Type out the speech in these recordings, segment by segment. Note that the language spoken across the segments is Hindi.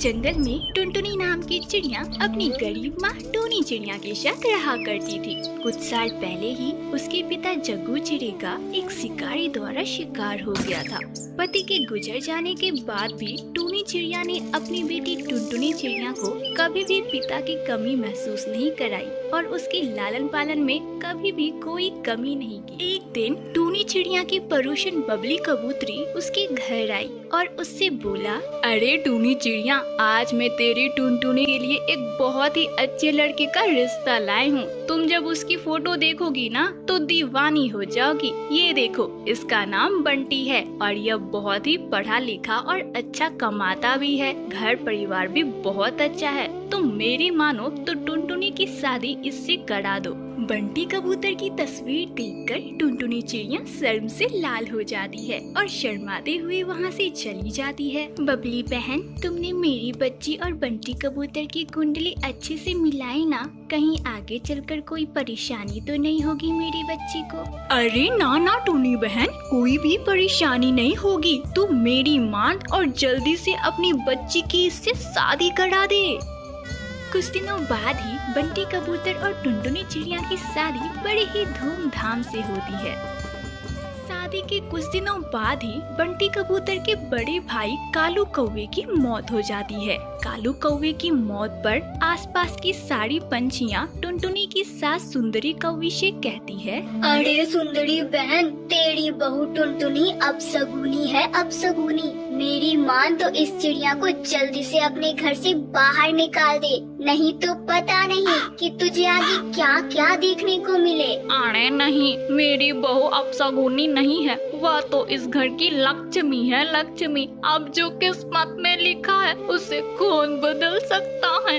जंगल में टुनटुनी नाम की चिड़िया अपनी गरीब माँ टूनी चिड़िया के साथ रहा करती थी। कुछ साल पहले ही उसके पिता जग्गू चिड़े का एक शिकारी द्वारा शिकार हो गया था। पति के गुजर जाने के बाद भी टूनी चिड़िया ने अपनी बेटी टुनटुनी चिड़िया को कभी भी पिता की कमी महसूस नहीं कराई और उसके लालन पालन में कभी भी कोई कमी नहीं की। एक दिन टूनी चिड़िया की परुशन बबली कबूतरी उसके घर आई और उससे बोला, अरे टूनी चिड़िया, आज मैं तेरी टुनटुनी के लिए एक बहुत ही अच्छे लड़के का रिश्ता लाई हूँ। तुम जब उसकी फोटो देखोगी ना तो दीवानी हो जाओगी। ये देखो, इसका नाम बंटी है और यह बहुत ही पढ़ा लिखा और अच्छा कमाता भी है। घर परिवार भी बहुत अच्छा है। तुम मेरी मानो तो टुनटुनी की शादी इससे करा दो। बंटी कबूतर की तस्वीर देखकर टुनटुनी चिड़िया शर्म से लाल हो जाती है और शर्माते हुए वहाँ से चली जाती है। बबली बहन, तुमने मेरी बच्ची और बंटी कबूतर की कुंडली अच्छे से मिलाई ना? कहीं आगे चलकर कोई परेशानी तो नहीं होगी मेरी बच्ची को? अरे ना ना टूनी बहन, कोई भी परेशानी नहीं होगी। तू मेरी मान और जल्दी से अपनी बच्ची की इससे शादी करा दे। कुछ दिनों बाद ही बंटी कबूतर और टुनटुनी चिड़िया की शादी बड़े ही धूमधाम से होती है। शादी के कुछ दिनों बाद ही बंटी कबूतर के बड़े भाई कालू कौवे की मौत हो जाती है। कालू कौवे की मौत पर आसपास की सारी पंछियाँ टुनटुनी की सास सुंदरी कौवी से कहती है, अरे सुंदरी बहन, तेरी बहू टुनटुनी अपशगुनी है, अपशगुनी। मेरी मान तो इस चिड़िया को जल्दी से अपने घर से बाहर निकाल दे, नहीं तो पता नहीं कि तुझे आगे क्या क्या देखने को मिले। अरे नहीं, मेरी बहू अपशगुनी नहीं है, वह तो इस घर की लक्ष्मी है, लक्ष्मी। अब जो किस्मत में लिखा है उसे कौन बदल सकता है।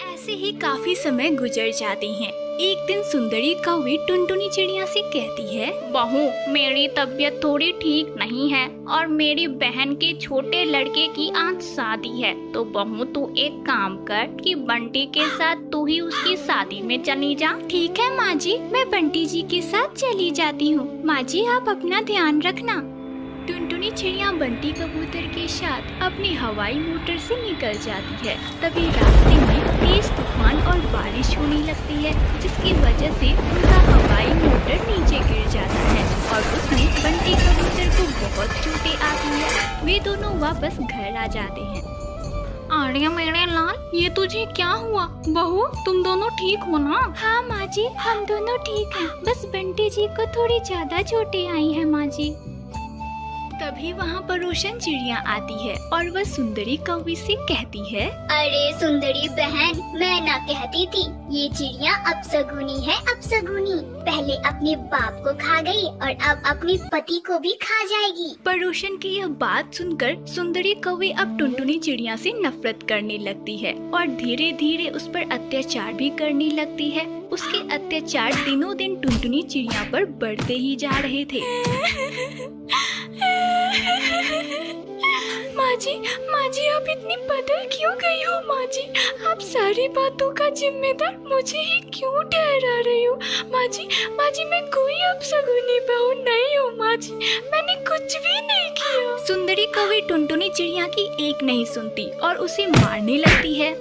ऐसे ही काफी समय गुजर जाते हैं। एक दिन सुंदरी कौवी टुनटुनी चिड़िया से कहती है, बहू, मेरी तबीयत थोड़ी ठीक नहीं है और मेरी बहन के छोटे लड़के की आज शादी है। तो बहू, तू एक काम कर कि बंटी के साथ तू ही उसकी शादी में चली जा। ठीक है माँ जी, मैं बंटी जी के साथ चली जाती हूँ। माँ जी, आप अपना ध्यान रखना। टुनटुनी चिड़िया बंटी कबूतर के साथ अपनी हवाई मोटर से निकल जाती है। तभी रास्ते में तेज तूफान और बारिश होने लगती है, जिसकी वजह से उनका हवाई मोटर नीचे गिर जाता है और उसमें बंटी कबूतर को बहुत चोटें आती है। वे दोनों वापस घर आ जाते हैं। अरे मेरे लाल, ये तुझे क्या हुआ? बहू, तुम दोनों ठीक हो ना? हाँ माँ जी, हम दोनों ठीक हैं। बस बंटी जी को थोड़ी ज्यादा चोटें आई है माँ जी। तभी वहाँ पर रोशन चिड़िया आती है और वह सुंदरी कौवी से कहती है, अरे सुंदरी बहन, मैं ना कहती थी ये चिड़िया अपशगुनी है, अपशगुनी। पहले अपने बाप को खा गई और अब अपने पति को भी खा जाएगी। पर रोशन की यह बात सुनकर सुंदरी कौवी अब टुनटुनी चिड़िया से नफरत करने लगती है और धीरे धीरे उस पर अत्याचार भी करने लगती है। उसके अत्याचार दिनों दिन टुनटुनी चिड़िया पर बढ़ते ही जा रहे थे। माँ जी, आप इतनी बदल क्यों गई हो? माँ जी, आप सारी बातों का जिम्मेदार मुझे ही क्यों ठहरा रही हो? माँ जी, मैं कोई अपशगुनी बहू नहीं हूँ। माँ जी, मैंने कुछ भी नहीं किया। सुंदरी कौवी टुनटुनी चिड़िया की एक नहीं सुनती और उसे मारने लगती है।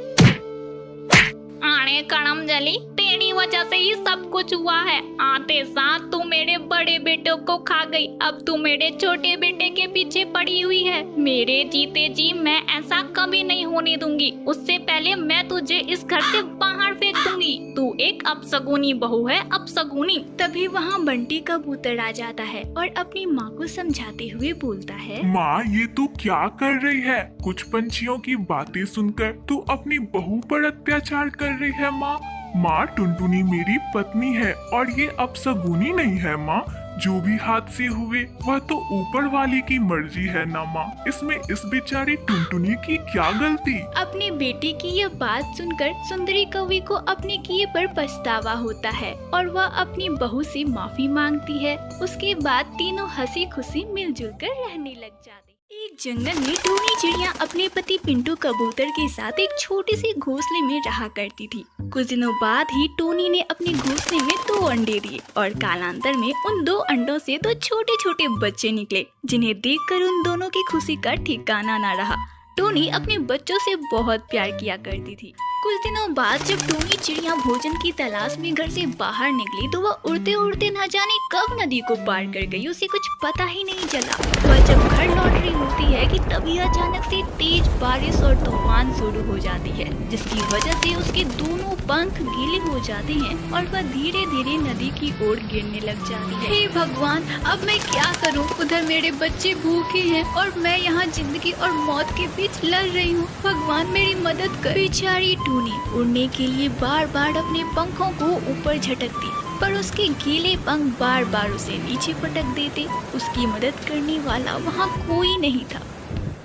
अरे कड़म जली, तेरी वजह से ही सब कुछ हुआ है। आते साथ तू मेरे बड़े बेटे को खा गई, अब तू मेरे छोटे बेटे के पीछे पड़ी हुई है। मेरे जीते जी मैं ऐसा कभी नहीं होने दूंगी। उससे पहले मैं तुझे इस घर से बाहर फेंक दूंगी। तू एक अपशगुनी बहू है, अपशगुनी। तभी वहाँ बंटी कबूतर आ जाता है और अपनी माँ को समझाते हुए बोलता है, माँ, ये तू क्या कर रही है? कुछ पंछियों की बातें सुनकर तू अपनी बहू पर अत्याचार कर रही है। माँ, टुनटुनी मेरी पत्नी है और ये अपशगुनी नहीं है। माँ, जो भी हादसे हुए वह तो ऊपर वाले की मर्जी है ना माँ। इसमें इस बेचारी टुनटुनी की क्या गलती? अपने बेटे की यह बात सुनकर सुंदरी कौवी को अपने किए पर पछतावा होता है और वह अपनी बहू से माफी मांगती है। उसके बाद तीनों हंसी खुशी मिलजुल कर रहने लग जाते। एक जंगल में टूनी चिड़िया अपने पति पिंटू कबूतर के साथ एक छोटे से घोंसले में रहा करती थी। कुछ दिनों बाद ही टोनी ने अपने घोंसले में 2 अंडे दिए और कालांतर में उन 2 अंडों से 2 छोटे छोटे बच्चे निकले, जिन्हें देखकर उन दोनों की खुशी का ठिकाना न रहा। टोनी अपने बच्चों से बहुत प्यार किया करती थी। कुछ दिनों बाद जब टोनी चिड़िया भोजन की तलाश में घर से बाहर निकली तो वह उड़ते उड़ते न जाने कब नदी को पार कर गई, उसे कुछ पता ही नहीं चला। वह जब घर लौट रही होती है कि तभी अचानक से तेज बारिश और तूफान शुरू हो जाती है, जिसकी वजह से उसके दोनों पंख गीले हो जाते हैं और वह धीरे धीरे नदी की ओर गिरने लग जाती है। हे भगवान, अब मैं क्या करूं? उधर मेरे बच्चे भूखे हैं और मैं यहाँ जिंदगी और मौत के बीच लड़ रही हूँ। भगवान मेरी मदद कर। बेचारी टोनी उड़ने के लिए बार बार अपने पंखों को ऊपर झटकती, पर उसके गीले पंख बार बार उसे नीचे पटक देते। उसकी मदद करने वाला वहाँ कोई नहीं था।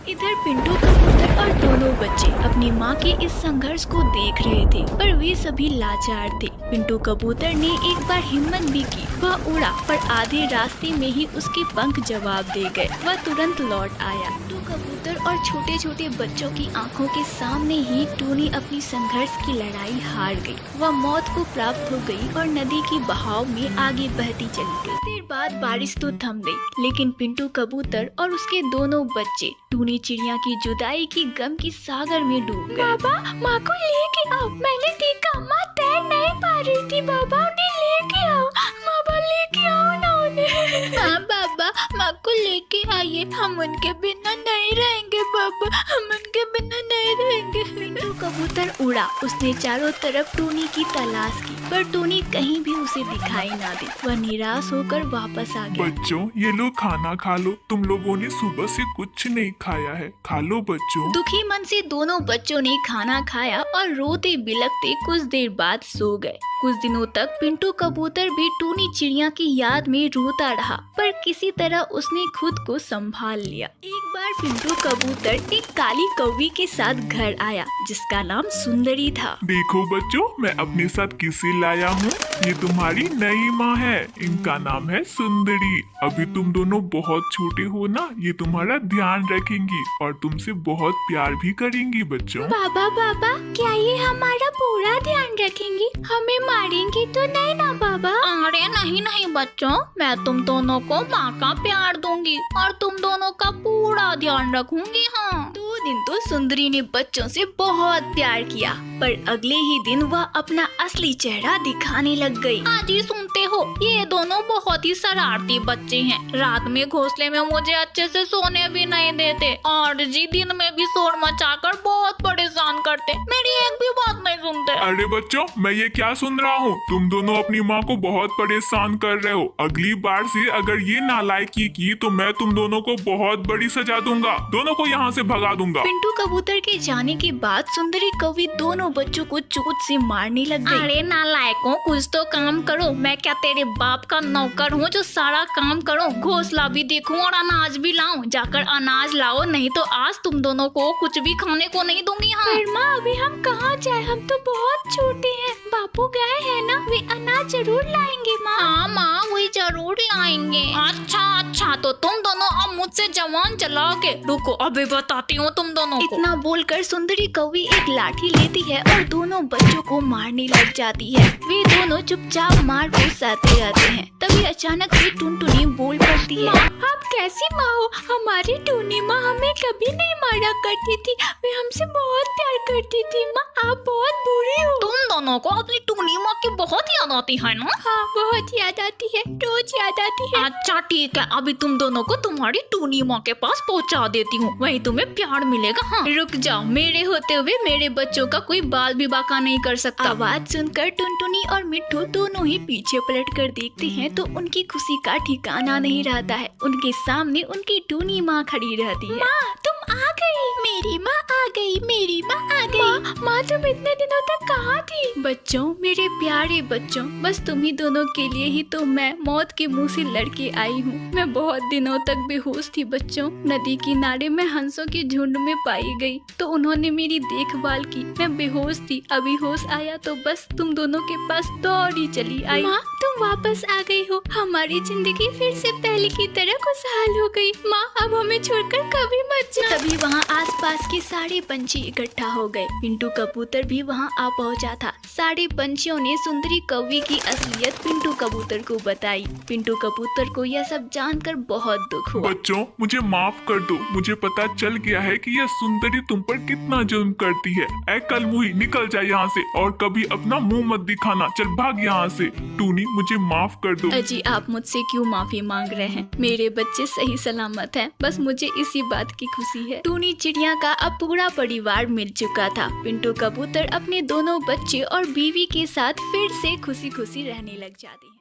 इधर पिंटू कबूतर और दोनों बच्चे अपनी माँ के इस संघर्ष को देख रहे थे, पर वे सभी लाचार थे। पिंटू कबूतर ने एक बार हिम्मत भी की, वह उड़ा, पर आधे रास्ते में ही उसके पंख जवाब दे गए। वह तुरंत लौट आया। पिंटू कबूतर और छोटे छोटे बच्चों की आंखों के सामने ही टोनी अपनी संघर्ष की लड़ाई हार गई। वह मौत को प्राप्त हो गई और नदी की बहाव में आगे बहती चली गई। देर बाद बारिश तो थम गई, लेकिन पिंटू कबूतर और उसके दोनों बच्चे टोनी चिड़िया की जुदाई की गम की सागर में डूब गए। बाबा, माँ को लेके आओ। मैंने देखा माँ तैर नहीं पा रही थी। बाबा, उन्हें लेके आओ। बाबा, लेके आओ ना उन्हें। हाँ बाबा, माँ को लेके आइए। हम उनके बिना नहीं रहेंगे बाबा, हम उनके बिना नहीं रहेंगे। पिंटू कबूतर उड़ा। उसने चारों तरफ टोनी की तलाश की, पर टोनी कहीं भी उसे दिखाई ना दी। वह निराश होकर वापस आ गया। बच्चों, ये लो खाना खा लो। तुम लोगों ने सुबह से कुछ नहीं खाया है, खा लो बच्चों। दुखी मन से दोनों बच्चों ने खाना खाया और रोते बिलखते कुछ देर बाद सो गए। कुछ दिनों तक पिंटू कबूतर भी टोनी चिड़िया की याद में रोता रहा, पर किसी तरह उसने खुद को संभाल लिया। एक बार पिंटू कबूतर एक काली कौवी के साथ घर आया, जिसका नाम सुंदरी था। देखो बच्चों, मैं अपने साथ किसे लाया हूँ। ये तुम्हारी नई माँ है, इनका नाम है सुंदरी। अभी तुम दोनों बहुत छोटे हो ना, ये तुम्हारा ध्यान रखेंगी और तुमसे बहुत प्यार भी करेंगी बच्चों। बाबा, क्या ये हमारा पूरा ध्यान रखेंगी? हमें मारेंगी तो नहीं ना बाबा? अरे नहीं बच्चों, मैं तुम दोनों को माँ का प्यार दूंगी और तुम दोनों का पूरा ध्यान रखूंगी। हाँ। 2 दिन तो सुंदरी ने बच्चों से बहुत प्यार किया, पर अगले ही दिन वह अपना असली चेहरा दिखाने लग गई। आज ही सुनते हो, ये दोनों बहुत ही शरारती बच्चे हैं। रात में घोंसले में मुझे अच्छे से सोने भी नहीं देते और जी दिन में भी शोर मचाकर बहुत परेशान करते। मेरी एक भी बात नहीं सुनते। अरे बच्चों, मैं ये क्या सुन रहा हूँ? तुम दोनों अपनी माँ को बहुत परेशान कर रहे हो। अगली बार से अगर ये नालायकी की तो मैं तुम दोनों को बहुत बड़ी सजा दूंगा। दोनों को यहाँ से भगा दूंगा। पिंटू कबूतर के जाने के बाद सुंदरी कौवी दोनों बच्चों को चोट से मारने लग गई। अरे नालायकों, कुछ तो काम करो। मैं क्या तेरे बाप का नौकर हूँ जो सारा काम करो? घोंसला भी देखूं और अनाज भी लाऊं? जाकर अनाज लाओ, नहीं तो आज तुम दोनों को कुछ भी खाने को नहीं दूंगी। हाँ। पर माँ, अभी हम कहाँ जाए? हम तो बहुत छोटे हैं। बापू गए हैं ना, वे अनाज जरूर लाएंगे माँ। हाँ माँ, वही जरूर लाएंगे। अच्छा, तो तुम दोनों अब मुझसे जवान चलाओगे। रुको, अभी बताती हूँ तुम दोनों को। इतना बोलकर सुंदरी कौवी एक लाठी लेती है और दोनों बच्चों को मारने लग जाती है। वे दोनों चुपचाप मार घुसाते रहते हैं। तभी अचानक से टुनटुनी बोल पड़ती है। आप कैसी माँ हो? हमारी टूनी माँ हमें कभी नहीं मारा करती थी, वे हमसे बहुत प्यार करती थी। माँ, आप बहुत बुरी हो। तुम दोनों को अपनी टूनी माँ की बहुत याद आती है ना? हाँ, बहुत याद आती है, रोज याद आती है। अच्छा ठीक है, अभी तुम दोनों को तुम्हारी टूनी माँ के पास पहुँचा देती हूँ, वहीं तुम्हें प्यार मिलेगा। हाँ। रुक जाओ, मेरे होते हुए मेरे बच्चों का कोई बाल भी बाका नहीं कर सकता। आवाज सुनकर टुनटुनी और मिट्ठू दोनों ही पीछे पलट कर देखते हैं तो उनकी खुशी का ठिकाना नहीं रहता है। उनके सामने उनकी टूनी माँ खड़ी रहती है। माँ, तुम आ गई। मेरी माँ आ गई, मेरी माँ आ गई। माँ, तुम इतने दिनों तक कहाँ थी? बच्चों, मेरे प्यारे बच्चों, बस तुम्ही दोनों के लिए ही तो मैं मौत के मुंह से लड़के आई हूँ। मैं बहुत दिनों तक बेहोश थी बच्चों। नदी किनारे में हंसों के झुंड में पाई गई तो उन्होंने मेरी देखभाल की। मैं बेहोश थी, अभी होश आया तो बस तुम दोनों के पास दौड़ी चली आई। माँ, तुम वापस आ गई हो। हमारी जिंदगी फिर से पहले की तरह खुशहाल हो गई। माँ, अब हमें छोड़कर कभी मत जाओ। तभी वहाँ आसपास के सारे पंछी इकट्ठा हो गए। पिंटू कबूतर भी वहाँ आ पहुँचा था। सारे पंछियों ने सुंदरी कौवी की असलियत पिंटू कबूतर को बताई। पिंटू कबूतर को यह सब जानकर बहुत दुख हुआ। बच्चों, मुझे माफ कर दो। मुझे पता चल गया है कि यह सुंदरी तुम पर कितना जुल्म करती है। ऐ कलमुही, निकल जा यहाँ से और कभी अपना मुंह मत दिखाना। चल भाग यहाँ से। टूनी, मुझे माफ कर दो। अजी, आप मुझसे क्यों माफी मांग रहे हैं? मेरे बच्चे सही सलामत हैं। बस मुझे इसी बात की खुशी है। टूनी चिड़िया का अब पूरा परिवार मिल चुका था। पिंटू कबूतर अपने दोनों बच्चे और बीवी के साथ फिर से खुशी खुशी रहने लग जाते हैं।